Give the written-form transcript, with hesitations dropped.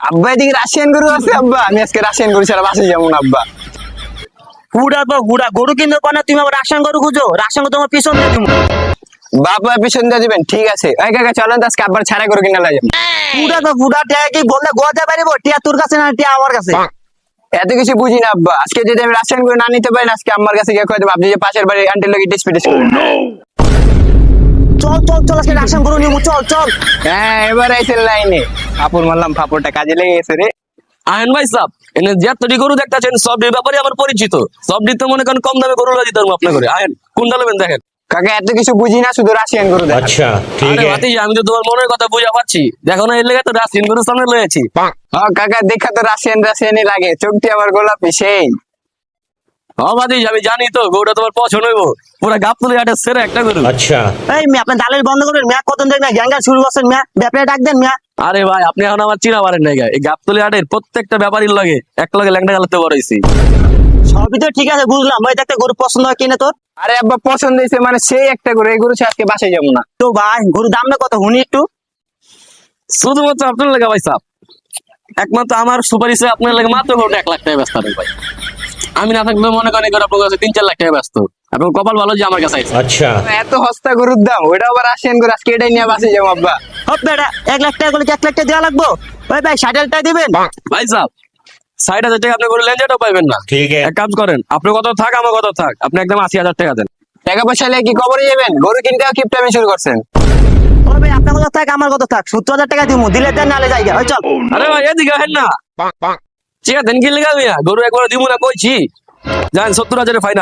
আব্বা এদিকে রাশিয়ান গরু আছে আব্বা, আমি আজকে রাশিয়ান গরু ছাড়া বাসে যাবো না আব্বা। হুড়া তো হুড়া, গরু কিনতে পারে না, তুমি আবার রাশন গরু খুঁজো? রাশন তোমার পিছন দিয়ে তুমি। বাবা পিছন দিয়ে দিবেন, ঠিক আছে। ওই কাকা চলেন তো আজকে আব্বার ছাড়া গরু কিনা লাগে। হুড়া তো হুড়া, টিয়া কি বললে গোয়াতে পারিব? টিয়া তোর কাছে না, টিয়া আমার কাছে। এত কিছু বুঝি না আব্বা, আজকে যদি আমি রাশিয়ান গরু না নিতে পারি না, আজকে আমার কাছে গিয়ে কয়ে দেবো আপনি যে পাশের বাড়ি আন্টির লোক টেস্ট পিটেস্ট করেন। চল চল চল, আজকে রাশন গরু নিবো, চল চল। হ্যাঁ এবার আইসেন লাইনে। ফাপড় মারলাম, ফাপড়টা কাজে লেগে গেছে রে। আহেন ভাই সাহেব, এনে যতটি গরু দেখতেছেন সবটির ব্যাপারে আমার পরিচিত। সবটি তো মনে করেন কম দামে গরু দিতে পারবো আপনার করে। আহেন কোনটা নেবেন দেখেন। কাকা এত কিছু বুঝি না, শুধু রাশিয়ান গরু দেখান। अच्छा ठीक আরে है। ভাতিজা, আমি তো তোমার মনের কথা বুঝা পাচ্ছি। দেখো না, এর লেগে তো রাশিয়ান গরু সামনে লয়েছি। হ্যাঁ কাকা দেখা তো রাশিয়ান রাশিয়ানই লাগে, চোখটি আবার গোলাপি সেই। হ্যাঁ ভাতিজা, আমি জানি তো গরুটা তোমার পছন্দ হইব। পুরা গাবতলি হাটের সেরা একটা গরু। अच्छा এই মিয়া, আপনি দালালি বন্ধ করবেন মিয়া, কত দেখ না গ্যাঙ্গা শুরু করছেন মিয়া, ব্যাপারে ডাক দেন মিয়া। আরে ভাই, আপনি এখন আমার চিনা পারেন নাই গা। এই গাবতলি হাটের প্রত্যেকটা ব্যাপারীর লাগে এক লগে ল্যাংটা গালাতে বড় হইছি। সবই তো ঠিক আছে বুঝলাম, ভাই দেখতে গরু পছন্দ হয় কিনে তোর। আরে আব্বা পছন্দ হয়েছে মানে সেই একটা গরু, এই গরু ছাড়া আজকে বাসায় যাবো না। তো ভাই গরু দাম না কত হুনি একটু। শুধুমাত্র আপনার লাগে ভাই সাহেব, একমাত্র আমার সুপারিশে আপনার লাগে মাত্র গরুটা 1 লাখ টাকা ব্যস্ত হবে ভাই। আমি না থাকলে মনে করেন এই গরু আপনার কাছে 3-4 লাখ টাকা ব্যস্ত। আপনার কপাল ভালো যে আমার কাছে আইছে। अच्छा এত সস্তা গরুর দাম, ওইটা আবার রাশিয়ান গরু, আজকে এটাই নিয়ে বাসে যাবো আব্বা। হপ বেটা, 1 লাখ টাকা করে 1 লাখ টাকা দেওয়া লাগবো? ওই ভাই 60,000 টাকা দিবেন। ভাই সাহেব, 60,000 টাকা আপনি গরু লেনদেনও পাইবেন না। ठीक है। এক কাজ করেন, আপনি কত থাক আমার কত থাক, আপনি একদম 80,000 টাকা দেন। টাকা পয়সা নিয়ে কি কবরে যাবেন? গরু কিনতে কিপটামি শুরু করছেন। ওই ভাই আপনার কত থাক আমার কত থাক, 70,000 টাকা দিব, দিলে দেন নালে জায়গা। ওই চল। আরে ভাই এদিকে হেন না, ঠিক আছে দেন কি লেগা মিয়া, গরু একবার দিব না কইছি। যান 70,000 ফাইনাল।